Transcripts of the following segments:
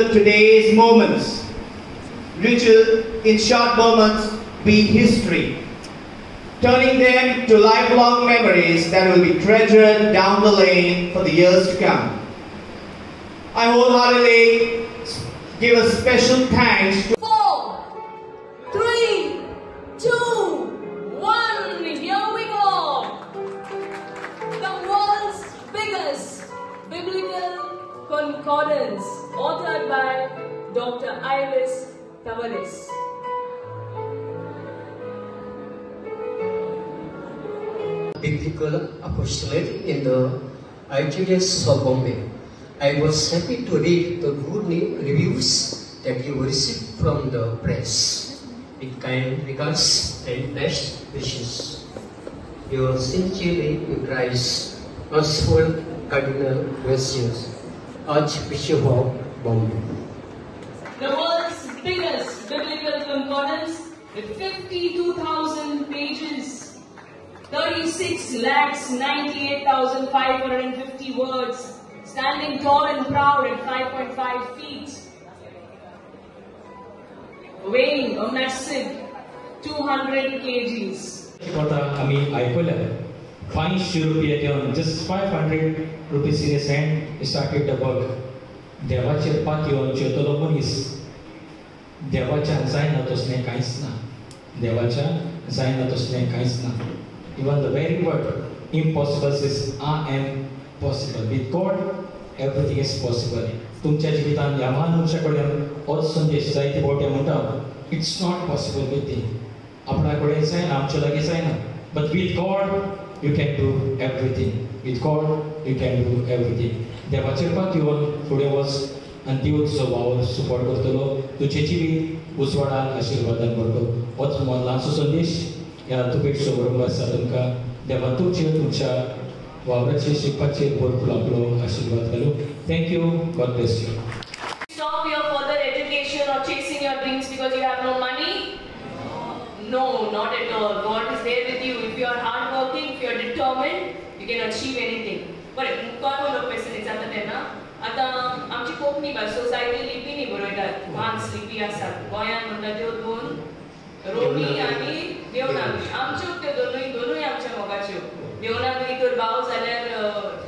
capture today's moments, which will, in short moments, be history, turning them to lifelong memories that will be treasured down the lane for the years to come. I wholeheartedly give a special thanks to 4, 3, 2, 1, here we go! The world's biggest biblical concordance, authored by Dr. Iris Tavares. Biblical apostolate in the Archdiocese of Bombay. I was happy to read the good reviews that you received from the press. With kind regards and best wishes. Yours sincerely in Christ, Oswald Cardinal Gracious, Archbishop of Bombay. The world's biggest biblical concordance with 52,000 pages, 36,98,550 words, standing tall and proud at 5.5 feet, weighing a massive 200 kgs. आम्ही ऐकलं 500 रुपये घेऊन just 500 rupees in his hand he started the work. देवाचे पात येऊन जेवतलो मनीस देवाच्या जायना तसलें कांयच ना. देवाच्या जायना तसलें कांयच ना. Even the very word impossible says I am possible. With God everything is possible. तुमच्या जिवितांत ह्या मनशाकडे हो संदेश जायते फावटी म्हणटा it's not possible with thee. आपणा कडेन जायना, आमचे लागीं जायना. But with God you can do everything. With God you can do everything. देवाचेर पात येवन फुडें वच आनी देव तुजो वावर सपोर्ट करतलो. तुजें जिवीत उजवाडान आशिर्वादान भरतलो. होच ल्हानसो संदेश ह्या तुपेटचो बरोबर आसा तुमकां. देवान तुमच्या वावराचेर शिकपाचेर भरपूर आपलो आशिर्वाद घालूं. Thank you. God bless you. Stop your further education or chasing your dreams because you have no money? No, not at all. God is there with you. If you are hardworking, if you are determined, you can achieve anything. बरें, मुखार उलोवप पयसली जाता तेन्ना आतां आमची कोंकणी भास society लिपींनी बरयतात. 5 लिपी आसात. गोंयांत म्हणटा त्यो 2 रोमी आनी देवनागरी. आमच्यो त्यो दोनूय आमच्या मोगाच्यो. देवनागरी तर भाव जाल्यार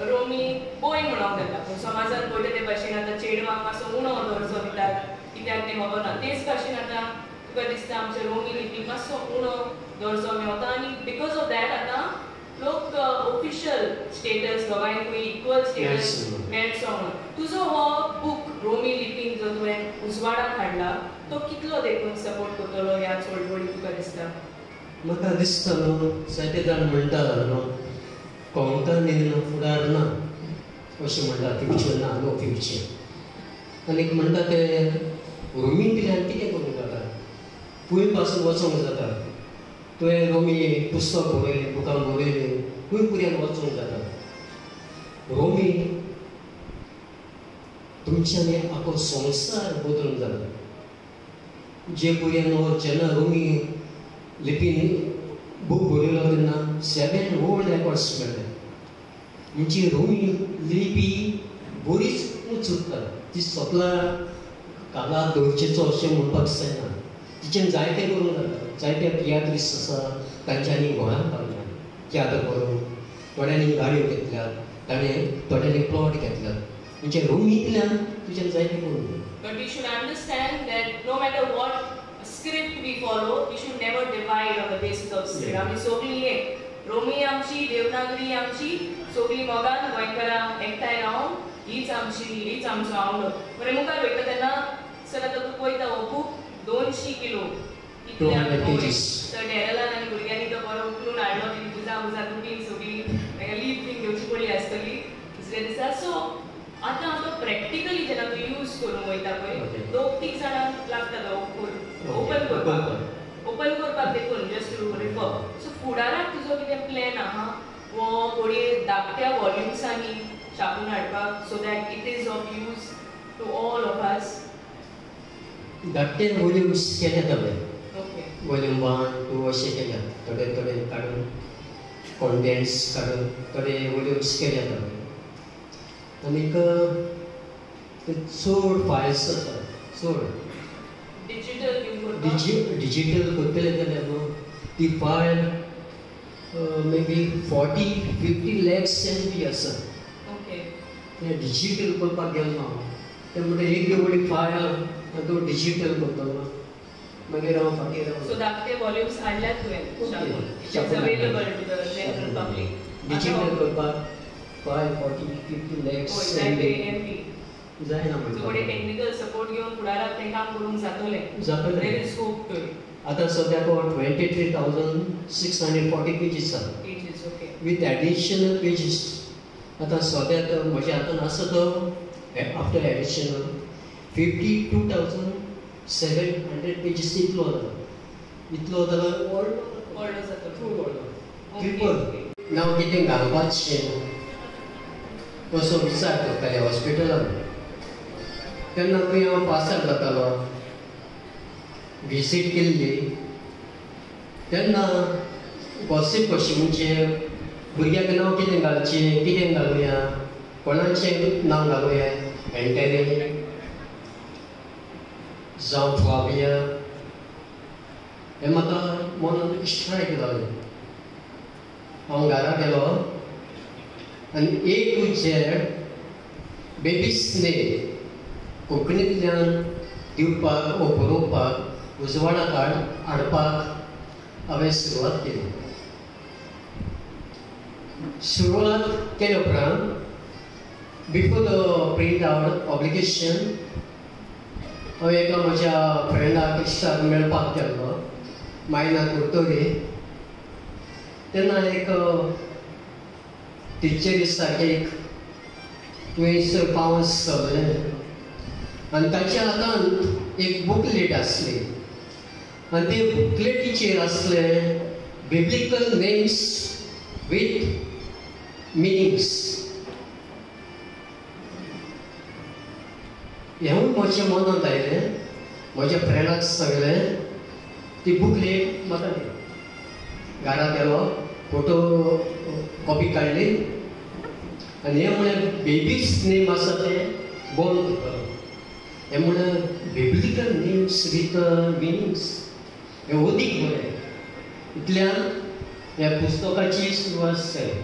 रोमी बोय म्हणूंक येता. पूण समाजान पळयता ते भाशेन आतां चेडवाक मातसो उणो दर्जो दितात. कित्याक तें खबर ना. तेच भाशेन आतां तुका दिसता आमच्या रोमी लिपीक मातसो उणो दर्जो मेळटा आनी बिकॉज ऑफ दॅट आतां लोक ऑफिशियल स्टेटस दोगांयकूय इक्वल स्टेटस मेळचो म्हणून. तुजो हो बूक रोमी लिपीन जो तुवें उजवाडाक हाडला तो कितलो देखून सपोर्ट करतलो ह्या चळवळीक तुका दिसता? म्हाका दिसता न्हू जायते जाण म्हणटा न्हू कोंकणीन फुडार ना अशें म्हणटा फ्युचर ना नो फ्युचर. आनीक म्हणटा ते रोमींतल्यान कितें करूंक जाता खंय पासून वचोंक जाता. तुवें रोमी पुस्तक बरयलें बुकां बरयलें खंय पर्यंत वचोंक जाता. रोमी तुमच्यानी आख्खो संवसार बदलूंक जाता. जे पर्यंत जेन्ना रोमी लिपीन बूक बरयलो तेन्ना 7 वर्ल्ड रेकॉर्ड्स मेळ्ळे. म्हणजे रोमी लिपी बरीच उंच उरता. ती स्वतला कालार दवरचेचो अशें म्हणपाक जायना. तिच्यान जायतें करूंक जाता. जायते तियात्रीस आसा तांच्यांनी गोंयांत पावल्यात तियात्र करूंक. थोड्यांनी गाडयो घेतल्यात, थोड्यांनी प्लॉट घेतल्यात. म्हणजे रोमींतल्यान तुज्यान जायतें करूंक जाता. But we should understand that no matter what script we follow, we should never divide on the basis of script. आमी सगळीं एक. रोमी आमची, देवनागरी आमची, सगळीं मोगान गोंयकारां एकठांय रावन हीच आमचो आवडो. बरें मुखार वयता तेन्ना सर आतां तूं पळयता हो बूक 200 किलो. 200 pages. तर डेरलान आनी भुरग्यांनी तो बरो उखलून हाडलो. ती बुजां तुटली सगळीं ताका लीप बीन घेवची पडली आसतली दुसऱ्या दिसा. सो आतां तो प्रॅक्टिकली जेन्ना तूं यूज करूंक वयता पळय 2-3 जाणांक लागता तो ओपन करपाक देखून जस्ट टू रिफर. सो फुडाराक तुजो कितें प्लॅन आहा वो थोडी धाकट्या वॉल्युम्सांनी छापून हाडपाक so that it is of use to all of us? धाकटे वॉल्युम्स केल्यात हांवें. वॉल्यूम 1, 2 अशें केल्यात. थोडे काडून कॉन्टेंट्स काडून थोडे वॉल्युम्स केल्यात हांवें. आनीक ते चड फायल्स आसा चड Digital you could डिजिटल करतले जाल्यार न्हू ती file may be 40-50 lakhs MB आसा Okay. ते डिजिटल करपाक गेलो हांव ते म्हणटा एक व्हडी फायल तो डिजिटल करतलो मागीर हांव फाटीं रावलो So धाकटे volumes हाडल्यात तुवें Okay. It is available to the general public. Digital करपाक 40-50 lakhs Oh, exactly. MB. जायना So बडे म्हणटा technical support घेवन फुडाराक तें काम करूंक जातलें. जातलें. There is scope to it. आतां सद्याक 23,640 पेजीस आसा Pages, okay. with additional pages. आता सद्याक म्हजे हातान आसा तो आफ्टर एडिशनल 52,700 पेजीस इतलो जाल्यार व्हडलो जातलो. ट्रिपल नाव कितें घालपाचें कसो विचार करताले हॉस्पिटलान तेन्ना खंय हांव पासार जातालो विजीट केल्ली तेन्ना गॉसिप कशी म्हणजे भुरग्याक नांव कितें घालचें कितें घालुया कोणाचें नांव घालुया एंटेरी जावं फ्लाविया हें म्हाका मनान स्ट्रायक जालें हांव घरा गेलो आनी A to Z babies name कोंकणींतल्यान दिवपाक वो बरोवपाक उजवाडाक हाडपाक हांवें सुरवात केली सुरवात केले उपरांत before the print out obligation हांव एका म्हज्या फ्रेंडाक इश्टाक मेळपाक गेल्लो मायना कुर्तोरी तेन्ना एक टिचर दिसताकी एक तुवें पावस सगळें आनी ताच्या हातान एक बुकलेट आसली आनी ते बुकलेटीचेर आसले बिब्लिकल नेम्स वीथ मिनिंग्स हें म्हज्या मनांत आयलें म्हज्या फ्रेंडाक सांगलें ती बुकलेट म्हाका दी घरा गेलो फोटो कॉपी काडली आनी हें म्हळ्यार बेबीज नेम आसा ते बंद करतलो हें म्हळ्यार बिब्लिकल नेम्स वीथ मिनिंग्स हें अदीक बरें इतल्यान ह्या पुस्तकाची सुरवात जाली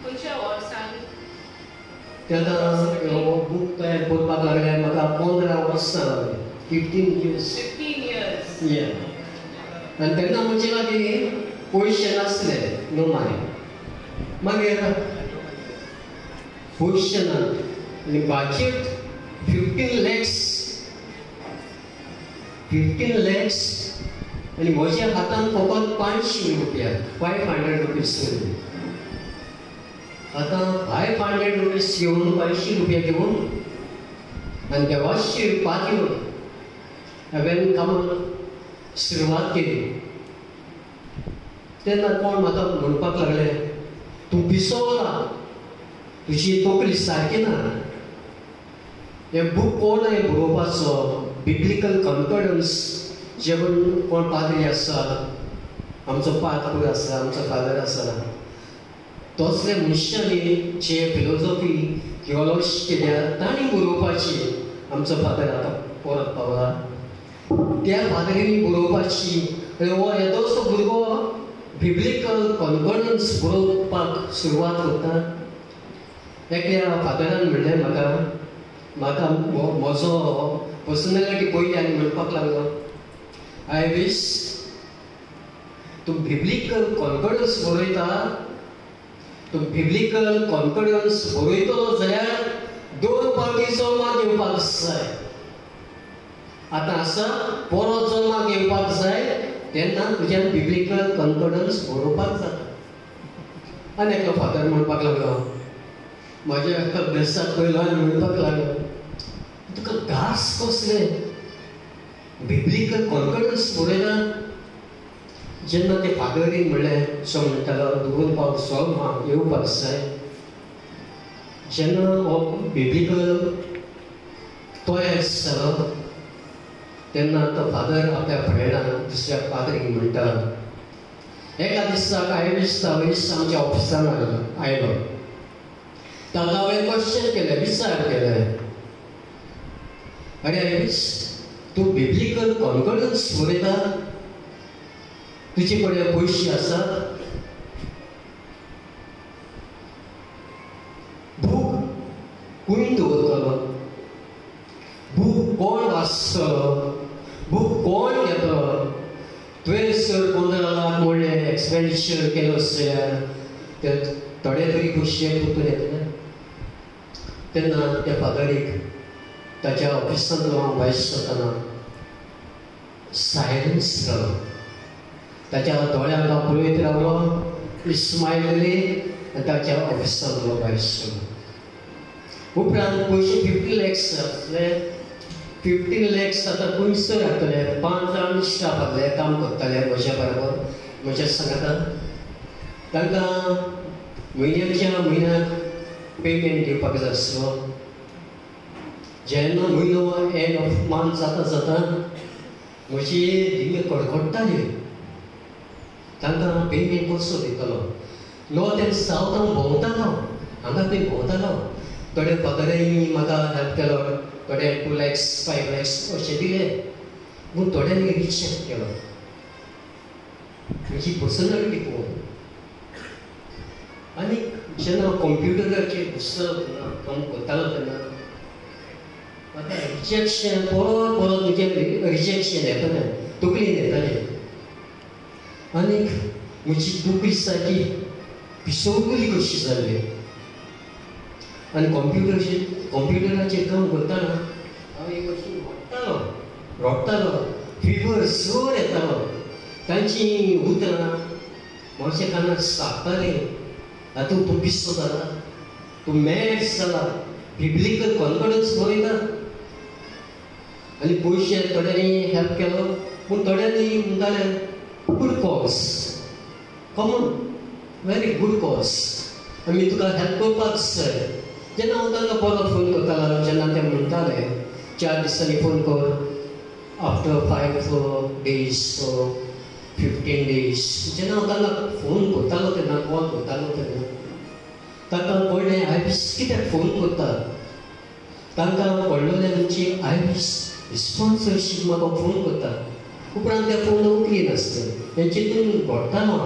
खंयच्या वर्सान ते आतां हो बूक तयार करपाक लागल्यार म्हाका 15 वर्सां लागलीं 15 years 15 years. आनी तेन्ना म्हजे लागीं पयशे नासले न्हू मागीर पयशे ना आनी बाजेट 15 lakhs आनी म्हज्या हातान फकत 500 रुपया 500 रुपीज आतां 500 रुपीज घेवन 500 रुपया घेवन आनी देवाची पात घेवन हांवें कामाक सुरवात केली तेन्ना कोण म्हाका म्हणपाक लागले तूं पिसोला तुजी तोकली सारकी ना हें बूक कोण हांवें बरोवपाचो बिब्लिकल कॉन्फिडन्स जे कोण पाद्री आसा आमचो पात्र आसा आमचो फादर आसा तसले मनशांनी जे फिलोसॉफी थियोलॉजी केल्या तांणी बरोवपाची आमचो फादर आतां परत पावला त्या फादरींनी बरोवपाची हो येदोसो भुरगो बिब्लिकल कॉन्फिडन्स बरोवपाक सुरवात करता एकल्या फादरान म्हणलें म्हाका म्हजो पर्सनॅलिटी पयली आनी म्हणपाक लागलो आय वीश तूं बिब्लिकल कॉन्फिडन्स बरयता तूं बिब्लिकल कॉन्फिडन्स बरयतलो जाल्यार 2 फावटी जल्माक येवपाक जाय आतां आसा परत जल्माक येवपाक जाय तेन्ना तुज्यान बिब्लिकल कॉन्फिडन्स बरोवपाक जाता आनी एकलो फादर म्हणपाक लागलो म्हाज्या एका अभ्यासाक पयलो आनी म्हणपाक लागलो तुका घास कसले बिब्लिकल कॉन्फिडन्स बरयना जेन्ना ते फादरीन म्हणलें सो म्हणटालो 2 फावट जल्माक येवपाक जाय जेन्ना हो बिब्लिकल तयार जालो तेन्ना तो फादर आपल्या फ्रेंडाक दुसऱ्या फादरीक म्हणटा एका दिसाक आयवीस आमच्या ऑफिसान आयलो ताका हांवें क्वेश्चन केलें विचार केलें आनी आय विश तूं बिब्लिकल कॉन्फिडन्स बरयता, तुजे कडेन पयशे आसात, बूक खंय दवरतलो, बूक कोण वाचतलो, बूक कोण घेतलो, तुवें जर 15 लाख म्हणले एक्सपेंडिचर केलो जाल्यार ते थोडे तरी पयशे परतून येतले. तेन्ना त्या फादरीक ताच्या ऑफिसांत हांव भायर सरतना सायलन्स रावलो. ताच्या दोळ्यांक हांव पळयत रावलो, स्मायल दिली आनी ताच्या ऑफिसांत भायर सरलो. उपरांत पयशे 50 lakhs आसले. 15 lakhs आतां खंयसर हाडटले. 5 जाण स्टाफ आहले काम करताले म्हज्या बरोबर, म्हज्या सांगातान. तांकां म्हयन्याच्या म्हयन्याक पेमेंट दिवपाक जाय आसलो. जेन्ना म्हयनो एंड ऑफ मंथ जाता जाता म्हजी दिमी कडकडटाली. तांकां पेमेंट कसो दितलो. नॉर्थ एंड सावथ हांव भोंवतालो, हांगा थंय भोंवतालो. थोडे पगारांनी म्हाका हेल्प केलो, थोडे 2 lakhs 5 lakhs अशें दिले. पूण थोड्यांनी रिजेक्ट केलो. म्हजी पर्सनॅलिटी पळोवन. आनी जेन्ना हांव कंप्युटराचेर बसतालो तेन्ना काम करतालो तेन्ना म्हाका रिजेक्शन परत परत म्हजें रिजेक्शन येतालें, तकलेन येतालें. आनीक म्हजी तकली सारकी पिसवली कशी जाल्ली. आनी कंप्युटराचेर काम करतना हांव एक अशी रडटालो, फिवर चड येतालो. तांची उतरां मातशे कानार सापतालीं. हातूंत तूं पिसो जाला, तूं मॅड जाला, बिब्लिकल कॉन्फिडन्स बरयता. आनी पयशे थोड्यांनी हेल्प केलो, पूण थोड्यांनी म्हणटाले good cause, common very good cause, आमी तुका हेल्प करपाक जाय. जेन्ना हांव तांकां परत फोन करतालो, जेन्ना ते म्हणटाले 4 दिसांनी फोन कर, आफ्टर 5 days 15 days, जेन्ना हांव तांकां फोन करतालो तेन्ना कॉल करतालो तेन्ना तांकां कळ्ळें आयज कित्याक फोन करता. तांकां कळ्ळलें म्हणजे आयज स्पॉन्सरशीप म्हाका फोन करता. उपरांत ते फोन उखली नासता. तेंचे तितून घडटालो